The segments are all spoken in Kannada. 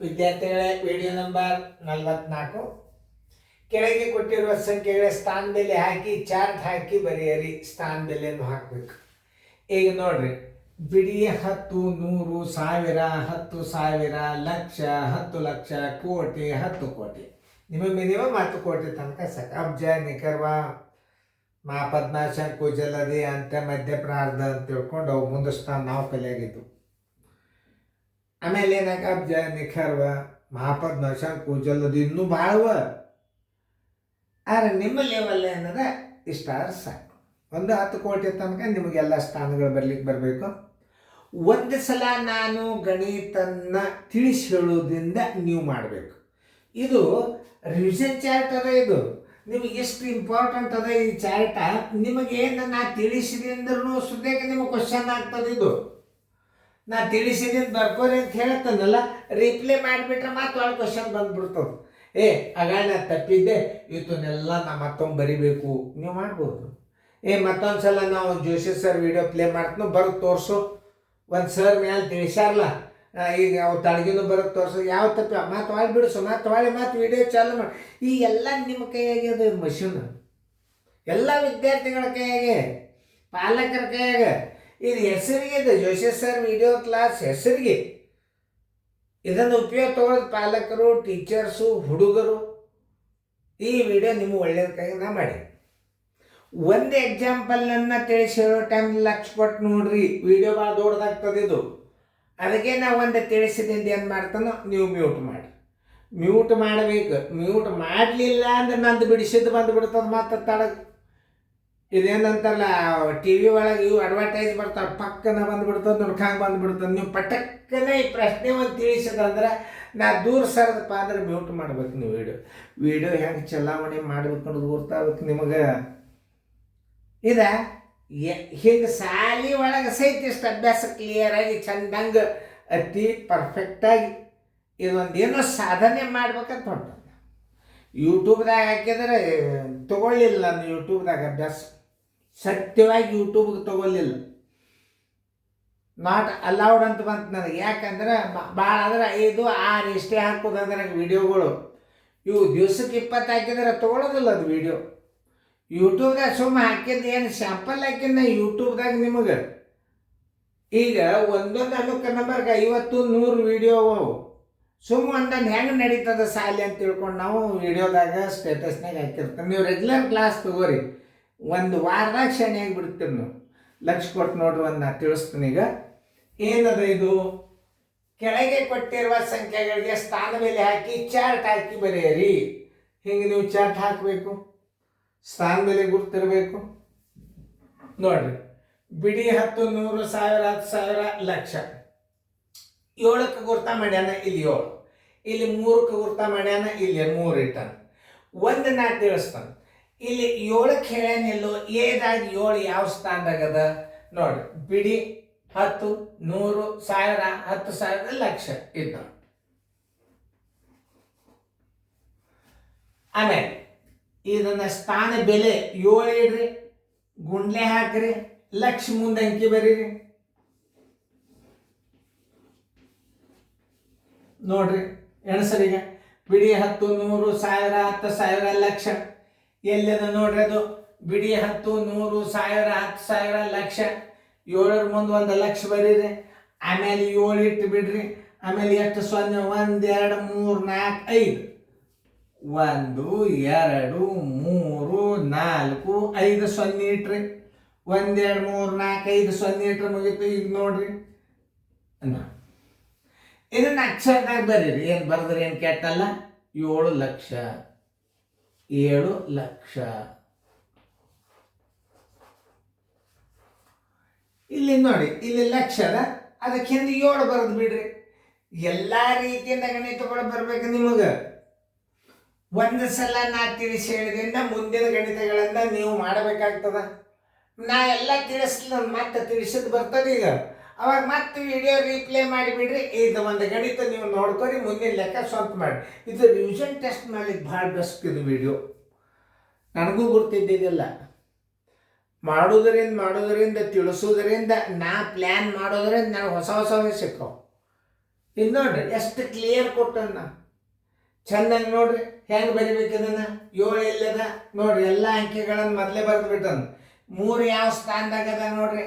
ವಿದ್ಯಾರ್ಥಿಗಳೇ, ವಿಡಿಯೋ ನಂಬರ್ 44. ಕೆಳಗೆ ಕೊಟ್ಟಿರುವ ಸಂಖ್ಯೆಗಳ ಸ್ಥಾನ ಬೆಲೆ ಹಾಕಿ ಚಾರ್ಟ್ ಹಾಕಿ ಬರೆಯಿರಿ. ಸ್ಥಾನ ಬೆಲೆಯನ್ನು ಹಾಕಬೇಕು. ಈಗ ನೋಡ್ರಿ, ಬಿಡಿ 10, 100, 1000, 10,000, ಲಕ್ಷ, 10 ಲಕ್ಷ, ಕೋಟಿ, 10 ಕೋಟಿ. ನಿಮಗೆ ಮಿನಿಮಮ್ 10 ಕೋಟಿ ತನಕ ಸಾಕು. ಅಬ್ಜ, ನಿಖರ್ವ, ಮಹಾಪದ್ಮಾಶ, ಕುಜಲದಿ, ಅಂತ ಮಧ್ಯ ಪ್ರಾರ್ಧ ಅಂತ ತಿಳ್ಕೊಂಡು ಅವು ಮುಂದೆ ಸ್ಥಾನ ನಾವು ಕಲಿಯಾಗಿದ್ದು. ಆಮೇಲೆ ಏನಾಗ ಅಬ್ಜ, ನಿಖರ್ವ, ಮಹಾಪದ್ಮಾಶ, ಕುಜಲದಿ ಇನ್ನೂ ಭಾಳವ. ಆದರೆ ನಿಮ್ಮ ಲೆವೆಲ್ ಏನದ ಇಷ್ಟ ಸಾಕು. ಒಂದು 10 ಕೋಟಿ ತನಕ ನಿಮಗೆಲ್ಲ ಸ್ಥಾನಗಳು ಬರಬೇಕು. ಒಂದು ಸಲ ನಾನು ಗಣಿತನ್ನ ತಿಳಿಸಿ ಹೇಳೋದ್ರಿಂದ ನೀವು ಮಾಡಬೇಕು. ಇದು ರಿವಿಷನ್ ಚಾರ್ಟ್ ಅದ. ಇದು ನಿಮಗೆ ಎಷ್ಟು ಇಂಪಾರ್ಟೆಂಟ್ ಅದ ಈ ಚಾರ್ಟ. ನಿಮಗೇನು ನಾ ತಿಳಿಸಿದೆ ಅಂದ್ರೂ ಸುದ್ದೇಕ ನಿಮಗೆ ಕ್ವಶನ್ ಆಗ್ತದೆ. ಇದು ನಾ ತಿಳಿಸಿದ್ದೀನಿ ಬರ್ಕೋರಿ ಅಂತ ಹೇಳ್ತಾನಲ್ಲ, ರಿಪ್ಲೈ ಮಾಡಿಬಿಟ್ರೆ ಮತ್ತೆ ಒಳ್ಳೆ ಕ್ವಶನ್ ಬಂದ್ಬಿಡ್ತದೆ. ಆಗ ನಾ ತಪ್ಪಿದ್ದೆ, ಇವತ್ತನ್ನೆಲ್ಲ ನಾ ಮತ್ತೊಮ್ಮೆ ಬರಿಬೇಕು. ನೀವು ಮಾಡ್ಬೋದು. ಮತ್ತೊಂದು ಸಲ ನಾವು ಜೋಶಿ ಸರ್ ವಿಡಿಯೋ ಪ್ಲೇ ಮಾಡ್ತೀನೋ, ಬರೋದು ತೋರಿಸು. ಒಂದು ಸರ್ ಮೇಲೆ ತಿಳಿಸ್ಯಾರಲ್ಲ, ಈಗ ಅವು ತಳಗಿನೂ ಬರೋದು ತೋರಿಸು. ಯಾವ ತಪ್ಪಿ ಮತ್ತೆ ಒಳ್ಳೆ ಬಿಡಿಸು, ಮತ್ತೆ ವಿಡಿಯೋ ಚಾಲು ಮಾಡಿ. ಈ ಎಲ್ಲ ನಿಮ್ಮ ಕೈಯಾಗೆ ಅದು ಮಷೀನ್. ಎಲ್ಲ ವಿದ್ಯಾರ್ಥಿಗಳ ಕೈಯಾಗೆ, ಪಾಲಕರ ಕೈಯಾಗೆ. ಇದು ಹೆಸರಿಗೆ, ಇದು ಜೋಶಿ ಸರ್ ವಿಡಿಯೋ ಕ್ಲಾಸ್ ಹೆಸರಿಗೆ. ಇದನ್ನು ಉಪಯೋಗ ತಗೊಳ್ಳೋದು ಪಾಲಕರು, ಟೀಚರ್ಸು, ಹುಡುಗರು. ಈ ವಿಡಿಯೋ ನಿಮಗೆ ಒಳ್ಳೆಯದಕ್ಕಾಗಿ ನಾ ಮಾಡಿ. ಒಂದು ಎಕ್ಸಾಂಪಲ್ನ ತಿಳಿಸಿ ಹೇಳೋ ಟೈಮ್ ಲಕ್ಷ ಕೊಟ್ಟು ನೋಡ್ರಿ, ವಿಡಿಯೋ ಭಾಳ ದೊಡ್ಡದಾಗ್ತದೆ ಇದು. ಅದಕ್ಕೆ ನಾವು ಒಂದು ತಿಳಿಸಿದಿಂದ ಏನು ಮಾಡ್ತಾನೋ ನೀವು ಮ್ಯೂಟ್ ಮಾಡಿ. ಮ್ಯೂಟ್ ಮಾಡಬೇಕು. ಮ್ಯೂಟ್ ಮಾಡಲಿಲ್ಲ ಅಂದ್ರೆ ನಂದು ಬಿಡಿಸಿದ್ದು ಬಂದುಬಿಡ್ತದೆ. ಮತ್ತೆ ತಳಗೆ ಇದೇನಂತಾರಲ್ಲ, ಟಿ ವಿ ಒಳಗೆ ಇವು ಅಡ್ವರ್ಟೈಸ್ ಬರ್ತಾವೆ, ಪಕ್ಕನ ಬಂದುಬಿಡ್ತದೆ, ನೋಡ್ಕಂಗೆ ಬಂದುಬಿಡ್ತದೆ. ನೀವು ಪಟಕ್ಕನೆ ಈ ಪ್ರಶ್ನೆ ಒಂದು ತಿಳಿಸಿದಂದ್ರೆ ನಾ ದೂರ ಸರದಪ್ಪ ಅಂದ್ರೆ ಮ್ಯೂಟ್ ಮಾಡ್ಬೇಕು. ನೀವು ವಿಡಿಯೋ ಹೆಂಗೆ ಚಲಾವಣೆ ಮಾಡ್ಬೇಕು ಅನ್ನೋದು ಗೊತ್ತಾಗಬೇಕು ನಿಮಗೆ. ಹಿಂಗೆ ಸಾಲಿ ಒಳಗೆ ಸಹಿತ ಇಷ್ಟು ಅಭ್ಯಾಸ ಕ್ಲಿಯರಾಗಿ ಚಂದಂಗೆ ಅತಿ ಪರ್ಫೆಕ್ಟಾಗಿ ಇದೊಂದು ಏನೋ ಸಾಧನೆ ಮಾಡ್ಬೇಕಂತ ಹೊಂಟದ. ಯೂಟ್ಯೂಬ್ದಾಗ ಹಾಕಿದ್ರೆ ತೊಗೊಳ್ಳಿಲ್ಲ. ನಾನು ಯೂಟ್ಯೂಬ್ದಾಗ ಅಭ್ಯಾಸ ಸತ್ಯವಾಗಿ ಯೂಟ್ಯೂಬ್ಗೆ ತೊಗೊಳ್ಳಿಲ್ಲ. ನಾಟ್ ಅಲೌಡ್ ಅಂತ ಬಂತು ನನಗೆ. ಯಾಕಂದ್ರೆ ಭಾಳ ಅಂದ್ರೆ 5, 6 ಇಷ್ಟೇ ಹಾಕೋದು ಅದ್ರಾಗ ವಿಡಿಯೋಗಳು. ಇವು ದಿವ್ಸಕ್ಕೆ 20 ಹಾಕಿದ್ರೆ ತೊಗೊಳೋದಿಲ್ಲ ಅದು ವಿಡಿಯೋ. ಯೂಟ್ಯೂಬ್ದಾಗ ಸುಮ್ಮ ಹಾಕಿದ್ದು ಏನು ಸ್ಯಾಂಪಲ್ ಹಾಕಿದ್ನ ಯೂಟ್ಯೂಬ್ದಾಗ ನಿಮಗೆ. ಈಗ ಒಂದೊಂದು ಅನುಕ ನಂಬರ್ಗೆ 50, 100 ವಿಡಿಯೋ ಅವು. ಸುಮ್ಮ ಒಂದೊಂದು ಹೆಂಗೆ ನಡೀತದೆ ಸಾಲಿ ಅಂತ ತಿಳ್ಕೊಂಡು ನಾವು ವಿಡಿಯೋದಾಗ ಸ್ಟೇಟಸ್ನಾಗ ಹಾಕಿರ್ತೀವಿ. ನೀವು ರೆಗ್ಯುಲರ್ ಕ್ಲಾಸ್ ತಗೋರಿ, ಒಂದು ವಾರದಾಗ ಶನಿಯಾಗಿ ಬಿಡ್ತೀವಿ ನೀವು. ಲಕ್ಷ ಕೊಟ್ಟು ನೋಡ್ರಿ, ಒಂದು ನಾ ತಿಳಿಸ್ತೀನಿ. ಈಗ ಏನದ ಇದು, ಕೆಳಗೆ ಕೊಟ್ಟಿರುವ ಸಂಖ್ಯೆಗಳಿಗೆ ಸ್ಥಾನ ಬೆಲೆ ಹಾಕಿ ಚಾರ್ಟ್ ಹಾಕಿ ಬರೆಯಿರಿ. ಹಿಂಗೆ ನೀವು ಚಾರ್ಟ್ ಹಾಕಬೇಕು. ಸ್ಥಾನ ಬೆಲೆ ಗುರ್ತಿರಬೇಕು. ನೋಡ್ರಿ, ಬಿಡಿ 10, 100, 1000, 10,000, ಲಕ್ಷ. 7ಕ್ಕೆ ಗುರ್ತ ಮಾಡ್ಯಾನ, ಇಲ್ಲಿ 7. ಇಲ್ಲಿ 3ಕ್ಕೆ ಗುರ್ತ ಮಾಡ್ಯಾನ, ಇಲ್ಲಿ 3 ಇಟ್ಟಾನ. ಒಂದು ನಾ ತಿಳಿಸ್ತಾನೆ. ಇಲ್ಲಿ 7ಕ್ಕೆ ಹೇಳ್ಯಾನಿಲ್ಲೋ, ಏದಾಗ 7 ಯಾವ ಸ್ಥಾನದಾಗದ ನೋಡ್ರಿ. ಬಿಡಿ 10, 100, 1000, 10,000, ಲಕ್ಷ ಇದ್ದ. ಆಮೇಲೆ ಇದನ್ನ ಸ್ಥಾನ ಬೆಲೆ 7 ಇಡ್ರಿ, ಗುಂಡ್ಲೆ ಹಾಕ್ರಿ, ಲಕ್ಷ ಮುಂದೆ ಅಂಕಿ ಬರೀರಿ. ನೋಡ್ರಿ ಎಣಸರಿಗೆ, ಬಿಡಿ 10, 100, 1000, 10,000, ಲಕ್ಷ ಎಲ್ಲದ ನೋಡ್ರಿ. ಅದು ಬಿಡಿ 10, 100, 1000, 10,000, ಲಕ್ಷ. 7ರ ಮುಂದೆ 1 ಲಕ್ಷ ಬರೀರಿ. ಆಮೇಲೆ 7 ಇಟ್ಟು ಬಿಡ್ರಿ. ಆಮೇಲೆ ಎಷ್ಟು ಸೊನ್ನೆ? 1, 2, 3, 4, 5. 1, 2, 3, 4, 5 ಸೊನ್ನೆ ಇಟ್ರಿ. 1, 2, 3, 4, 5 ಸೊನ್ನೆ ಇಟ್ರೆ ಮುಗೀತು. ಈಗ ನೋಡ್ರಿ, ಇದನ್ನ ಅಕ್ಷರದಾಗ ಬರೀರಿ. ಏನು ಬರೆದ್ರಿ ಏನು ಕೆಟ್ಟಲ್ಲ. 7 ಲಕ್ಷ, 7 ಲಕ್ಷ. ಇಲ್ಲಿ ನೋಡಿ, ಇಲ್ಲಿ ಲಕ್ಷದ, ಅದಕ್ಕೆ 7 ಬರೆದು ಬಿಡ್ರಿ. ಎಲ್ಲ ರೀತಿಯಿಂದ ಗಣಿತಗಳು ಬರ್ಬೇಕು ನಿಮಗೆ. ಒಂದು ಸಲ ನಾ ತಿಳಿಸಿ ಹೇಳಿದ್ರಿಂದ ಮುಂದಿನ ಗಣಿತಗಳನ್ನು ನೀವು ಮಾಡಬೇಕಾಗ್ತದ. ನಾ ಎಲ್ಲ ತಿಳಿಸ್ಲಿಲ್ಲ, ಮತ್ತೆ ತಿಳಿಸಿದ್ದು ಬರ್ತದೆ. ಈಗ ಅವಾಗ ಮತ್ತೆ ವಿಡಿಯೋ ರೀಪ್ಲೇ ಮಾಡಿಬಿಡ್ರಿ. ಇದು ಒಂದು ಗಣಿತ ನೀವು ನೋಡ್ಕೊರಿ, ಮುಂದಿನ ಲೆಕ್ಕ ಸ್ವಂತ ಮಾಡಿ. ಇದು ರಿವಿಷನ್ ಟೆಸ್ಟ್ ಮಾಡ್ಲಿಕ್ಕೆ ಭಾಳ ಬೆಸ್ಟ್ ಇದು ವಿಡಿಯೋ. ನನಗೂ ಗೊತ್ತಿದ್ದಿದ್ದಿಲ್ಲ. ಮಾಡೋದರಿಂದ ತಿಳಿಸೋದರಿಂದ, ನಾ ಪ್ಲ್ಯಾನ್ ಮಾಡೋದ್ರಿಂದ ನನಗೆ ಹೊಸ ಹೊಸವೇ ಸಿಕ್ಕವು. ಇದು ನೋಡ್ರಿ ಎಷ್ಟು ಕ್ಲಿಯರ್ ಕೊಟ್ಟನ್ನ ಚೆನ್ನಾಗಿ ನೋಡ್ರಿ ಹೆಂಗೆ ಬರಿಬೇಕು ಇದನ್ನ. 7 ಎಲ್ಲದ ನೋಡ್ರಿ, ಎಲ್ಲ ಅಂಕಿಗಳನ್ನು ಮೊದಲೇ ಬರೆದು ಬಿಟ್ಟನ್. 3 ಯಾವ ಸ್ಥಾನದಾಗ ಅದ ನೋಡ್ರಿ,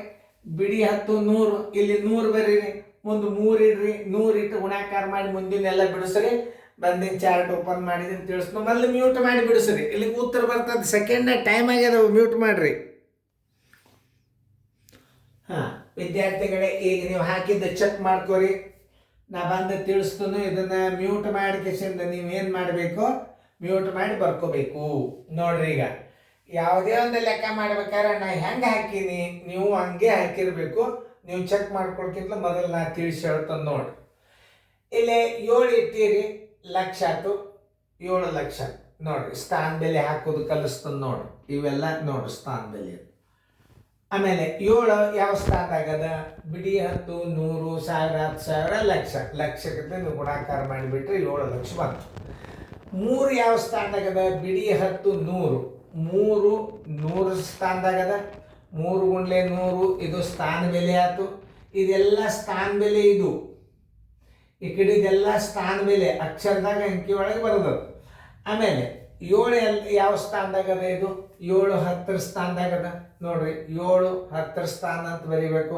ಬಿಡಿ 10 100, ಇಲ್ಲಿ 100 ಬರೀರಿ, ಮುಂದೆ 3 ಇಡ್ರಿ, 100 ಇಟ್ಟು ಗುಣಾಕಾರ ಮಾಡಿ ಮುಂದಿನೆಲ್ಲ ಬಿಡಿಸ್ರಿ. ಬಂದಿನ ಚಾರ್ಟ್ ಓಪನ್ ಮಾಡಿದೀನಿ ತಿಳಿಸ್ನು, ಮೊದಲು ಮ್ಯೂಟ್ ಮಾಡಿ ಬಿಡಿಸ್ರಿ, ಇಲ್ಲಿ ಉತ್ತರ ಬರ್ತದೆ. ಸೆಕೆಂಡ್ ಟೈಮ್ ಆಗ್ಯದ, ಮ್ಯೂಟ್ ಮಾಡ್ರಿ. ಹಾಂ ವಿದ್ಯಾರ್ಥಿಗಳೇ, ಈಗ ನೀವು ಹಾಕಿದ್ದು ಚೆಕ್ ಮಾಡ್ಕೋರಿ. ನಾ ಬಂದು ತಿಳಿಸ್ತು, ಇದನ್ನ ಮ್ಯೂಟ್ ಮಾಡಿ ಕಿಸಿಂದ ನೀವೇನು ಮಾಡಬೇಕು, ಮ್ಯೂಟ್ ಮಾಡಿ ಬರ್ಕೋಬೇಕು. ನೋಡ್ರಿ, ಈಗ ಯಾವುದೇ ಒಂದು ಲೆಕ್ಕ ಮಾಡ್ಬೇಕಾದ್ರೆ ನಾ ಹೆಂಗೆ ಹಾಕೀನಿ ನೀವು ಹಂಗೆ ಹಾಕಿರ್ಬೇಕು. ನೀವು ಚೆಕ್ ಮಾಡ್ಕೊಳ್ಕಿಂತ ಮೊದಲು ನಾ ತಿಳಿಸಿ ಹೇಳ್ತಾನೆ ನೋಡ್ರಿ. ಇಲ್ಲಿ 7 ಇಟ್ಟಿರಿ, ಲಕ್ಷ ಆಯ್ತು, 7 ಲಕ್ಷ ನೋಡ್ರಿ. ಸ್ಥಾನ ಬೆಲೆ ಹಾಕೋದು ಕಲಿಸ್ತದೆ ನೋಡ್ರಿ. ಇವೆಲ್ಲ ನೋಡ್ರಿ ಸ್ಥಾನ ಬೆಲೆ. ಆಮೇಲೆ 7 ಯಾವ ಸ್ಥಾನದಾಗದ, ಬಿಡಿ 10 100 1000 10,000 ಲಕ್ಷ, ಲಕ್ಷಕ್ಕೆ ನೀವು ಗುಣಾಕಾರ ಮಾಡಿಬಿಟ್ರೆ 7 ಲಕ್ಷ ಬಂತು. 3 ಯಾವ ಸ್ಥಾನದಾಗದ, ಬಿಡಿ 10 100, 3 100 ಸ್ಥಾನದಾಗದ. 3 ಗುಂಡ್ಲೆ 100, ಇದು ಸ್ಥಾನ ಬೆಲೆ ಆಯ್ತು. ಇದೆಲ್ಲ ಸ್ಥಾನ ಬೆಲೆ, ಇದು ಈ ಕಡೆ ಇದೆಲ್ಲ ಸ್ಥಾನ ಬೆಲೆ ಅಕ್ಷರದಾಗ ಅಂಕಿ ಒಳಗೆ ಬರೋದು. ಆಮೇಲೆ 7 ಯಾವ ಸ್ಥಾನದಾಗದ, ಇದು 7 10 ಸ್ಥಾನದಾಗದ ನೋಡ್ರಿ. 7 10 ಸ್ಥಾನ ಅಂತ ಬರೀಬೇಕು.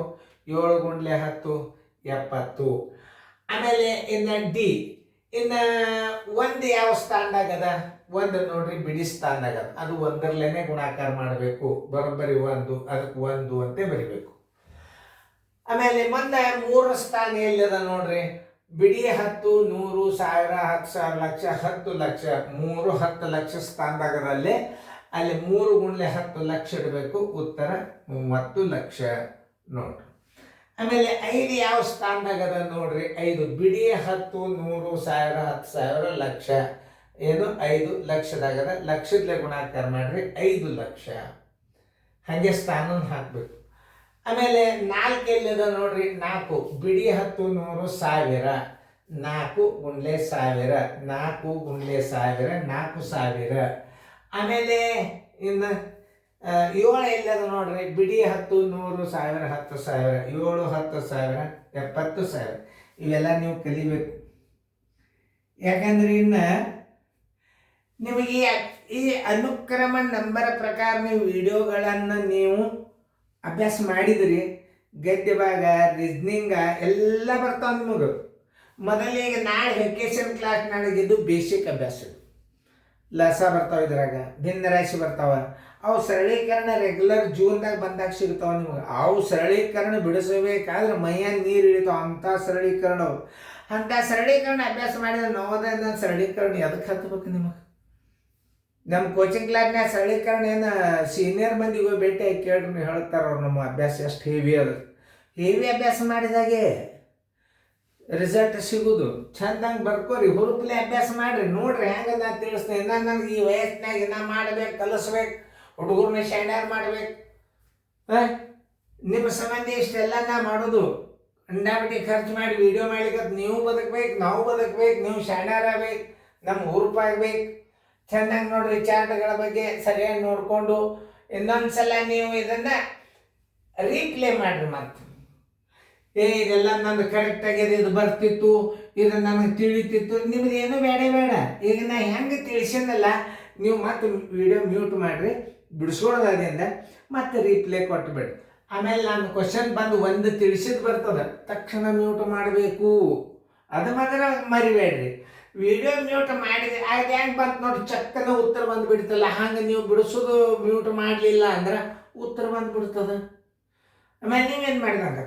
7 ಗುಂಡ್ಲೆ 10 70. ಆಮೇಲೆ ಇನ್ನು ಡಿ, ಇನ್ನು 1 ಯಾವ ಸ್ಥಾನದಾಗದ, 1 ನೋಡ್ರಿ ಬಿಡಿ ಸ್ಥಾನದಾಗದ. ಅದು 1ರಲ್ಲೇನೆ ಗುಣಾಕಾರ ಮಾಡಬೇಕು. ಬರೋಬ್ಬರಿ 1, ಅದಕ್ಕೆ 1 ಅಂತ ಬರಿಬೇಕು. ಆಮೇಲೆ ಮುಂದೆ 3 ಸ್ಥಾನ ಎಲ್ಲಿದೆ ನೋಡ್ರಿ, ಬಿಡಿ 10 100 1000 10,000 ಲಕ್ಷ 10 ಲಕ್ಷ. 3 10 ಲಕ್ಷ ಸ್ಥಾನದಾಗದಲ್ಲಿ ಅಲ್ಲಿ 3 ಗುಂಡ್ಲೆ 10 ಲಕ್ಷ ಇಡಬೇಕು. ಉತ್ತರ 30 ಲಕ್ಷ ನೋಡ್ರಿ. ಆಮೇಲೆ 5 ಯಾವ ಸ್ಥಾನದಾಗದ ನೋಡ್ರಿ, 5 ಬಿಡಿ 10 100 1000 10,000 ಲಕ್ಷ, ಏನು 5 ಲಕ್ಷದಾಗದ. ಲಕ್ಷದಲ್ಲೇ ಗುಣಾಕಾರ ಮಾಡ್ರಿ, 5 ಲಕ್ಷ. ಹಾಗೆ ಸ್ಥಾನ ಹಾಕಬೇಕು. ಆಮೇಲೆ 4 ಎಲ್ಲಿದೆ ನೋಡ್ರಿ, 4 ಬಿಡಿ 10 100 1000, 4 ಗುಂಡ್ಲೆ 1000, 4 ಗುಂಡ್ಲೆ 1000 4000. ಆಮೇಲೆ ಇನ್ನು 7 ಎಲ್ಲಿದೆ ನೋಡ್ರಿ, ಬಿಡಿ 10 100 1000 10,000, 7 10,000 70,000. ಇವೆಲ್ಲ ನೀವು ಕಲಿಬೇಕು. ಯಾಕಂದ್ರೆ ಇನ್ನು ನಿಮಗೆ ಈ ಅನುಕ್ರಮ ನಂಬರ್ ಪ್ರಕಾರ ನೀವು ವಿಡಿಯೋಗಳನ್ನು ನೀವು ಅಭ್ಯಾಸ ಮಾಡಿದ್ರಿ. ಗದ್ಯ ಭಾಗ, ರೀಸ್ನಿಂಗ ಎಲ್ಲ ಬರ್ತಾವ ನಿಮಗೆ. ಮೊದಲಿಗೆ ನಾಳೆ ವೆಕೇಶನ್ ಕ್ಲಾಸ್ ನನಗಿದ್ದು ಬೇಸಿಕ್ ಅಭ್ಯಾಸ. ಲಸ ಬರ್ತಾವ, ಇದ್ರಾಗ ಭಿನ್ನ ರಾಶಿ ಬರ್ತಾವ. ಅವು ಸರಳೀಕರಣ ರೆಗ್ಯುಲರ್ ಜೂನ್ದಾಗ ಬಂದಾಗ ಸಿಗ್ತಾವ ನಿಮಗೆ. ಅವು ಸರಳೀಕರಣ ಬಿಡಿಸಬೇಕಾದ್ರೆ ಮೈಯಾಗ ನೀರು ಇಳಿತಾವ. ಅಂಥ ಸರಳೀಕರಣ ಅವು. ಅಂಥ ಸರಳೀಕರಣ ಅಭ್ಯಾಸ ಮಾಡಿದ್ರೆ ನವೋದಯದ ಸರಳೀಕರಣ ಎದಕ್ಕೆ ಹತ್ತಬೇಕು ನಿಮಗೆ? ನಮ್ಮ ಕೋಚಿಂಗ್ ಕ್ಲಾಸ್ನಾಗ ಸರಳೀಕರಣ ಏನು ಸೀನಿಯರ್ ಮಂದಿಗೆ ಭೇಟಿ ಆಗಿ ಕೇಳ್ರಿ, ನೀವು ಹೇಳ್ತಾರೆ ಅವ್ರು ನಮ್ಮ ಅಭ್ಯಾಸ ಎಷ್ಟು ಹೆವಿ ಅದು. ಹೆವಿ ಅಭ್ಯಾಸ ಮಾಡಿದಾಗೆ ರಿಸಲ್ಟ್ ಸಿಗೋದು. ಚಂದಂಗೆ ಬರ್ಕೋರಿ, ಹುರುಪ್ಲೆ ಅಭ್ಯಾಸ ಮಾಡಿರಿ. ನೋಡ್ರಿ ಹೆಂಗೆ ನಾನು ತಿಳಿಸ್ತೇನೆ. ಇನ್ನು ನನಗೆ ಈ ವಯಸ್ಸಿನಾಗ ಇನ್ನೂ ಮಾಡ್ಬೇಕು, ಕಲಿಸ್ಬೇಕು, ಹುಡುಗರನ್ನ ಶೈನ್ಯಾರ್ ಮಾಡ್ಬೇಕು. ನಿಮ್ಮ ಸಂಬಂಧಿ ಇಷ್ಟೆಲ್ಲ ನಾ ಮಾಡೋದು ಅಂಡಾಬಿಟ್ಟು ಖರ್ಚು ಮಾಡಿ ವಿಡಿಯೋ ಮಾಡ್ಲಿಕ್ಕೆ ನೀವು ಬದುಕಬೇಕು, ನಾವು ಬದುಕಬೇಕು, ನೀವು ಶೈನ್ಯಾರ್ ಆಗ್ಬೇಕು, ನಮ್ಮ ಹುರುಪಾಗಬೇಕು. ಚೆನ್ನಾಗಿ ನೋಡ್ರಿ, ಚಾರ್ಟ್ಗಳ ಬಗ್ಗೆ ಸರಿಯಾಗಿ ನೋಡಿಕೊಂಡು ಇನ್ನೊಂದು ಸಲ ನೀವು ಇದನ್ನು ರೀಪ್ಲೇ ಮಾಡಿರಿ. ಮತ್ತು ಇದೆಲ್ಲ ನಂದು ಕರೆಕ್ಟ್ ಆಗಿದೆ, ಇದು ಬರ್ತಿತ್ತು, ಇದು ನನಗೆ ತಿಳಿತಿತ್ತು, ನಿಮ್ದು ಏನೂ ಬೇಡ. ಈಗ ನಾ ಹೆಂಗೆ ತಿಳಿಸಿನಲ್ಲ, ನೀವು ಮತ್ತೆ ವಿಡಿಯೋ ಮ್ಯೂಟ್ ಮಾಡಿರಿ, ಬಿಡಿಸ್ಕೊಳ್ಳೋದ್ರಿಂದ ಮತ್ತೆ ರೀಪ್ಲೇ ಕೊಟ್ಟುಬಿಡಿ. ಆಮೇಲೆ ನಾನು ಕ್ವಶನ್ ಬಂದು ಒಂದು ತಿಳಿಸಿದ್ದು ಬರ್ತದೆ, ತಕ್ಷಣ ಮ್ಯೂಟ್ ಮಾಡಬೇಕು. ಅದು ಮಾತ್ರ ಮರಿಬೇಡ್ರಿ. ವಿಡಿಯೋ ಮ್ಯೂಟ್ ಮಾಡಿದೆ ಅದು ಹೆಂಗೆ ಬಂತು ನೋಡಿ, ಚಕ್ಕನ ಉತ್ತರ ಬಂದುಬಿಡ್ತಲ್ಲ. ಹಂಗೆ ನೀವು ಬಿಡಿಸೋದು ಮ್ಯೂಟ್ ಮಾಡಲಿಲ್ಲ ಅಂದ್ರೆ ಉತ್ತರ ಬಂದುಬಿಡ್ತದೆ. ಆಮೇಲೆ ನೀವೇನು ಮಾಡಿದಂಗೆ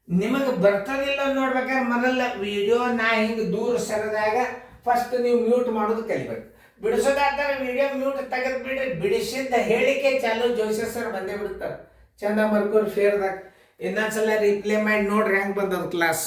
ನಿಮಗೆ ಬರ್ತದಿಲ್ಲ ನೋಡ್ಬೇಕಾದ್ರೆ ಮೊದಲ ವಿಡಿಯೋ ನಾ ಹಿಂಗೆ ದೂರ ಸರಿದಾಗ ಫಸ್ಟ್ ನೀವು ಮ್ಯೂಟ್ ಮಾಡೋದು ಕಲಿಬೇಕು. ಬಿಡಿಸೋದಾದ್ರೆ ವಿಡಿಯೋ ಮ್ಯೂಟ್ ತೆಗೆದು ಬಿಡ್ರಿ. ಬಿಡಿಸಿದ್ದ ಹೇಳಿಕೆ ಚಾಲು ಜೋಶಿ ಸರ್ ಬಂದೇ ಬಿಡ್ತಾರೆ. ಚಂದ ಬರ್ಕೋರಿ ಫೇರ್ದಾಗ. ಇನ್ನೊಂದ್ಸಲ ರಿಪ್ಲೇ ಮಾಡಿ ನೋಡ್ರಿ ಹೆಂಗೆ ಬಂದದ ಕ್ಲಾಸ್.